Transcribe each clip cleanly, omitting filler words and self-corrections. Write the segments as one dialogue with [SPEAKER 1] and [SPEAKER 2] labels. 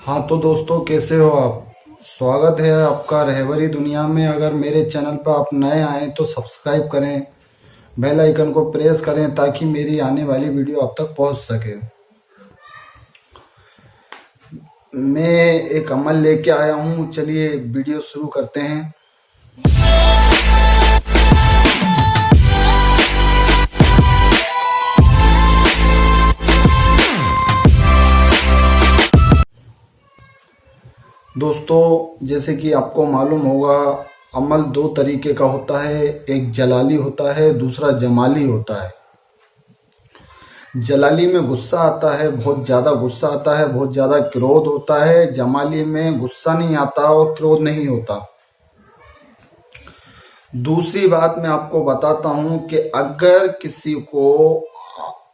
[SPEAKER 1] हाँ तो दोस्तों, कैसे हो आप। स्वागत है आपका रहबरी दुनिया में। अगर मेरे चैनल पर आप नए आए तो सब्सक्राइब करें, बेल आइकन को प्रेस करें ताकि मेरी आने वाली वीडियो आप तक पहुंच सके। मैं एक अमल लेके आया हूँ, चलिए वीडियो शुरू करते हैं। दोस्तों, जैसे कि आपको मालूम होगा, अमल दो तरीके का होता है। एक जलाली होता है, दूसरा जमाली होता है। जलाली में गुस्सा आता है, बहुत ज़्यादा गुस्सा आता है, बहुत ज़्यादा क्रोध होता है। जमाली में गुस्सा नहीं आता और क्रोध नहीं होता। दूसरी बात मैं आपको बताता हूं कि अगर किसी को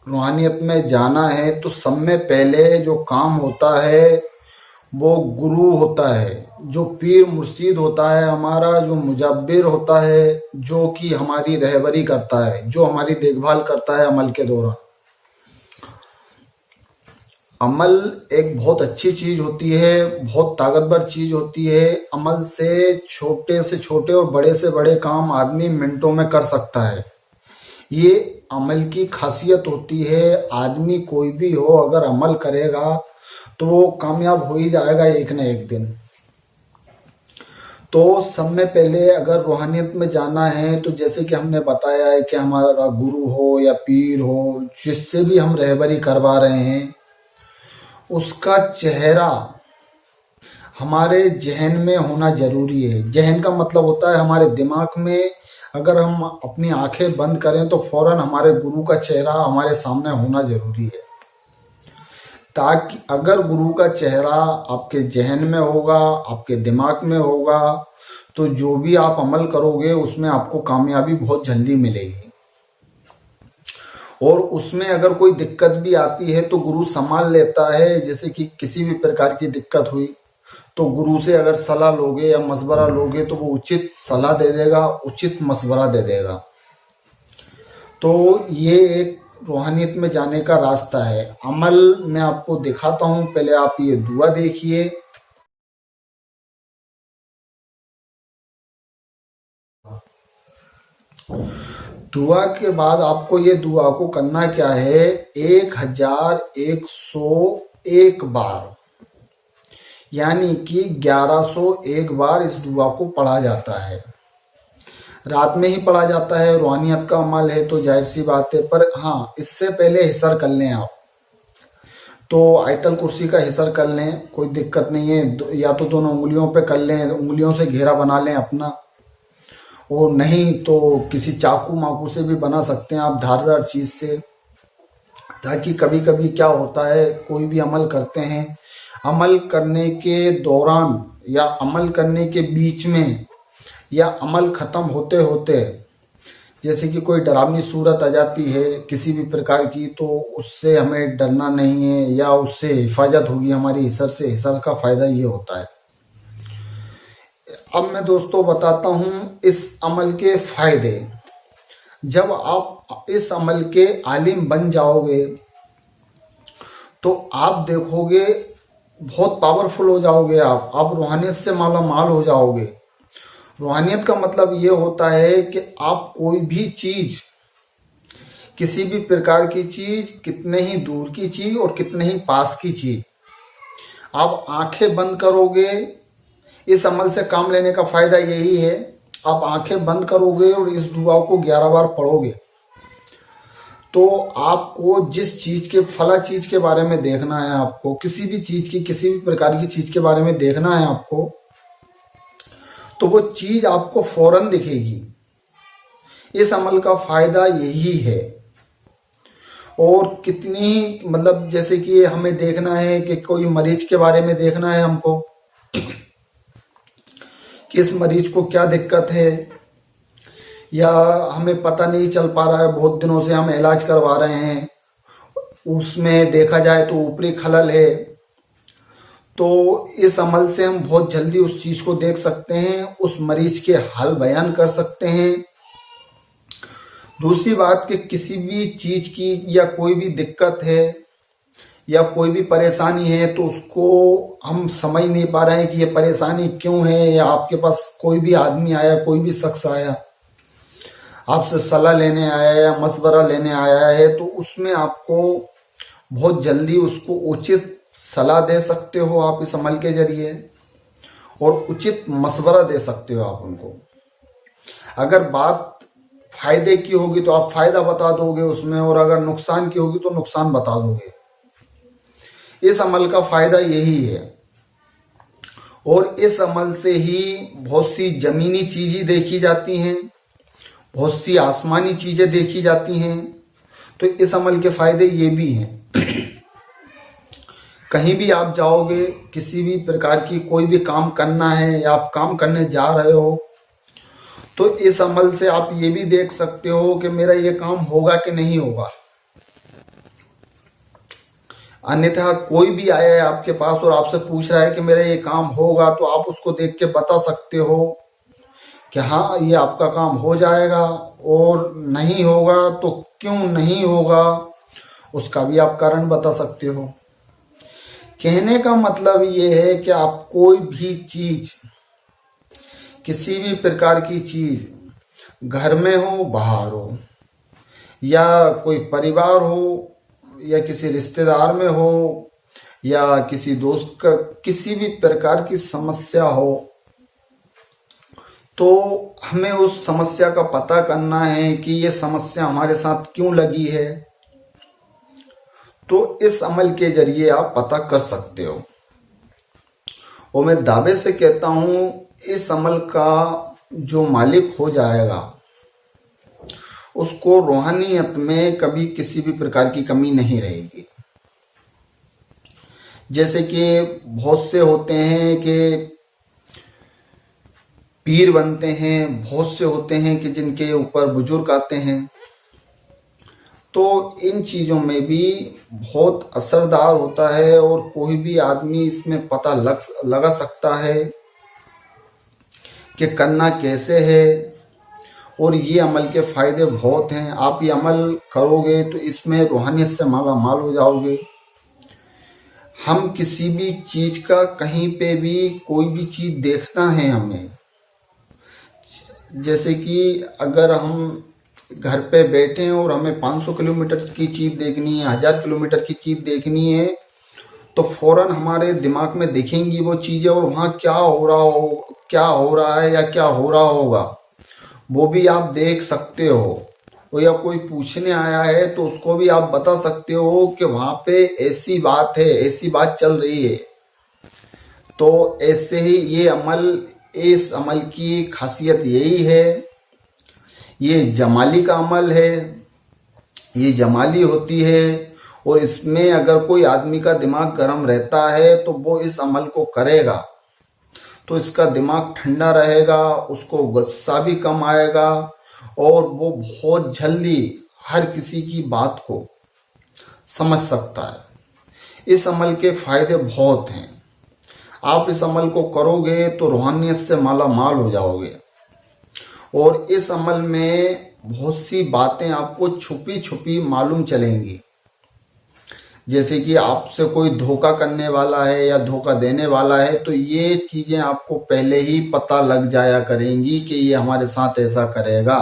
[SPEAKER 1] रूहानियत में जाना है तो सब में पहले जो काम होता है वो गुरु होता है, जो पीर मुर्शीद होता है हमारा, जो मुजब्बिर होता है, जो कि हमारी रहबरी करता है, जो हमारी देखभाल करता है अमल के दौरान। अमल एक बहुत अच्छी चीज होती है, बहुत ताकतवर चीज होती है। अमल से छोटे और बड़े से बड़े काम आदमी मिनटों में कर सकता है। ये अमल की खासियत होती है। आदमी कोई भी हो, अगर अमल करेगा तो वो कामयाब हो ही जाएगा एक न एक दिन। तो सब में पहले अगर रूहानियत में जाना है तो जैसे कि हमने बताया है कि हमारा गुरु हो या पीर हो, जिससे भी हम रहबरी करवा रहे हैं, उसका चेहरा हमारे जहन में होना जरूरी है। जहन का मतलब होता है हमारे दिमाग में। अगर हम अपनी आंखें बंद करें तो फौरन हमारे गुरु का चेहरा हमारे सामने होना जरूरी है, ताकि अगर गुरु का चेहरा आपके जहन में होगा, आपके दिमाग में होगा, तो जो भी आप अमल करोगे उसमें आपको कामयाबी बहुत जल्दी मिलेगी। और उसमें अगर कोई दिक्कत भी आती है तो गुरु संभाल लेता है। जैसे कि किसी भी प्रकार की दिक्कत हुई तो गुरु से अगर सलाह लोगे या मशवरा लोगे तो वो उचित सलाह दे देगा, उचित मशवरा दे देगा। तो ये एक रूहानियत में जाने का रास्ता है। अमल मैं आपको दिखाता हूँ, पहले आप ये दुआ देखिए। दुआ के बाद आपको ये दुआ को करना क्या है, 1101 बार, यानी कि 1101 बार इस दुआ को पढ़ा जाता है। रात में ही पढ़ा जाता है, रूहानियत का अमल है तो जाहिर सी बात है। पर हाँ, इससे पहले हिसर कर लें आप। तो आयतल कुर्सी का हिसर कर लें, कोई दिक्कत नहीं है। या तो दोनों उंगलियों पे कर लें, उंगलियों से घेरा बना लें अपना। और नहीं तो किसी चाकू माकू से भी बना सकते हैं आप, धारदार चीज से। ताकि कभी कभी क्या होता है, कोई भी अमल करते हैं, अमल करने के दौरान या अमल करने के बीच में या अमल खत्म होते होते जैसे कि कोई डरावनी सूरत आ जाती है किसी भी प्रकार की, तो उससे हमें डरना नहीं है या उससे हिफाजत होगी हमारी हिसर से। हिसर का फायदा ये होता है। अब मैं दोस्तों बताता हूं इस अमल के फायदे। जब आप इस अमल के आलिम बन जाओगे तो आप देखोगे बहुत पावरफुल हो जाओगे। आप रूहानियत से माला माल हो जाओगे। रूहानियत का मतलब ये होता है कि आप कोई भी चीज, किसी भी प्रकार की चीज, कितने ही दूर की चीज और कितने ही पास की चीज, आप आंखें बंद करोगे। इस अमल से काम लेने का फायदा यही है, आप आंखें बंद करोगे और इस दुआ को 11 बार पढ़ोगे तो आपको जिस चीज के, फला चीज के बारे में देखना है, आपको किसी भी चीज की, किसी भी प्रकार की चीज के बारे में देखना है आपको, तो वो चीज आपको फौरन दिखेगी। इस अमल का फायदा यही है। और कितनी, मतलब जैसे कि हमें देखना है कि कोई मरीज के बारे में देखना है हमको, किस मरीज को क्या दिक्कत है, या हमें पता नहीं चल पा रहा है, बहुत दिनों से हम इलाज करवा रहे हैं, उसमें देखा जाए तो ऊपरी खलल है, तो इस अमल से हम बहुत जल्दी उस चीज को देख सकते हैं, उस मरीज के हाल बयान कर सकते हैं। दूसरी बात कि किसी भी चीज की या कोई भी दिक्कत है या कोई भी परेशानी है तो उसको हम समझ नहीं पा रहे हैं कि ये परेशानी क्यों है, या आपके पास कोई भी आदमी आया, कोई भी शख्स आया, आपसे सलाह लेने आया या मशवरा लेने आया है, तो उसमें आपको बहुत जल्दी उसको उचित सलाह दे सकते हो आप इस अमल के जरिए, और उचित मशवरा दे सकते हो आप उनको। अगर बात फायदे की होगी तो आप फायदा बता दोगे उसमें, और अगर नुकसान की होगी तो नुकसान बता दोगे। इस अमल का फायदा यही है, और इस अमल से ही बहुत सी जमीनी चीजें देखी जाती हैं, बहुत सी आसमानी चीजें देखी जाती हैं। तो इस अमल के फायदे ये भी हैं। कहीं भी आप जाओगे, किसी भी प्रकार की कोई भी काम करना है या आप काम करने जा रहे हो, तो इस अमल से आप ये भी देख सकते हो कि मेरा ये काम होगा कि नहीं होगा। अन्यथा कोई भी आया है आपके पास और आपसे पूछ रहा है कि मेरा ये काम होगा, तो आप उसको देख के बता सकते हो कि हाँ ये आपका काम हो जाएगा, और नहीं होगा तो क्यों नहीं होगा उसका भी आप कारण बता सकते हो। कहने का मतलब ये है कि आप कोई भी चीज, किसी भी प्रकार की चीज, घर में हो बाहर हो, या कोई परिवार हो, या किसी रिश्तेदार में हो, या किसी दोस्त का किसी भी प्रकार की समस्या हो, तो हमें उस समस्या का पता करना है कि ये समस्या हमारे साथ क्यों लगी है। तो इस अमल के जरिए आप पता कर सकते हो। और मैं दावे से कहता हूं, इस अमल का जो मालिक हो जाएगा उसको रूहानियत में कभी किसी भी प्रकार की कमी नहीं रहेगी। जैसे कि बहुत से होते हैं कि पीर बनते हैं, बहुत से होते हैं कि जिनके ऊपर बुजुर्ग आते हैं, तो इन चीजों में भी बहुत असरदार होता है, और कोई भी आदमी इसमें पता लगा सकता है कि करना कैसे है। और ये अमल के फायदे बहुत हैं। आप ये अमल करोगे तो इसमें रूहानियत से माला माल हो जाओगे। हम किसी भी चीज का, कहीं पे भी कोई भी चीज देखना है हमें, जैसे कि अगर हम घर पे बैठे हैं और हमें 500 किलोमीटर की चीज देखनी है, 1000 किलोमीटर की चीज देखनी है, तो फौरन हमारे दिमाग में दिखेंगी वो चीजें, और वहां क्या हो रहा है या क्या हो रहा होगा वो भी आप देख सकते हो। और या कोई पूछने आया है तो उसको भी आप बता सकते हो कि वहां पे ऐसी बात है, ऐसी बात चल रही है। तो ऐसे ही ये अमल, इस अमल की खासियत यही है। ये जमाली का अमल है, ये जमाली होती है, और इसमें अगर कोई आदमी का दिमाग गर्म रहता है तो वो इस अमल को करेगा तो इसका दिमाग ठंडा रहेगा, उसको गुस्सा भी कम आएगा, और वो बहुत जल्दी हर किसी की बात को समझ सकता है। इस अमल के फायदे बहुत हैं। आप इस अमल को करोगे तो रूहानियत से माला माल हो जाओगे। और इस अमल में बहुत सी बातें आपको छुपी छुपी मालूम चलेंगी। जैसे कि आपसे कोई धोखा करने वाला है या धोखा देने वाला है, तो ये चीजें आपको पहले ही पता लग जाया करेंगी कि ये हमारे साथ ऐसा करेगा।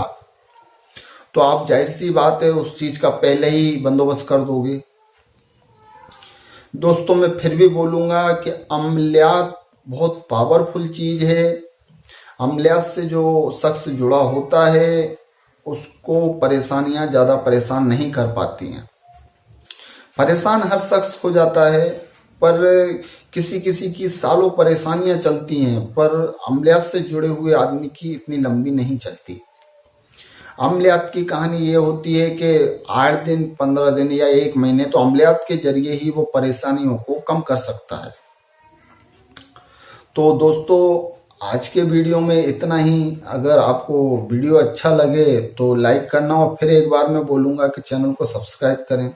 [SPEAKER 1] तो आप जाहिर सी बात है उस चीज का पहले ही बंदोबस्त कर दोगे। दोस्तों, मैं फिर भी बोलूंगा कि अमलियात बहुत पावरफुल चीज है। अमलियात से जो शख्स जुड़ा होता है उसको परेशानियां ज्यादा परेशान नहीं कर पाती हैं। परेशान हर शख्स हो जाता है, पर किसी किसी की सालों परेशानियां चलती हैं, पर अमलियात से जुड़े हुए आदमी की इतनी लंबी नहीं चलती। अमलियात की कहानी ये होती है कि 8 दिन, 15 दिन या 1 महीने, तो अमलियात के जरिए ही वो परेशानियों को कम कर सकता है। तो दोस्तों, आज के वीडियो में इतना ही। अगर आपको वीडियो अच्छा लगे तो लाइक करना, और फिर एक बार मैं बोलूँगा कि चैनल को सब्सक्राइब करें।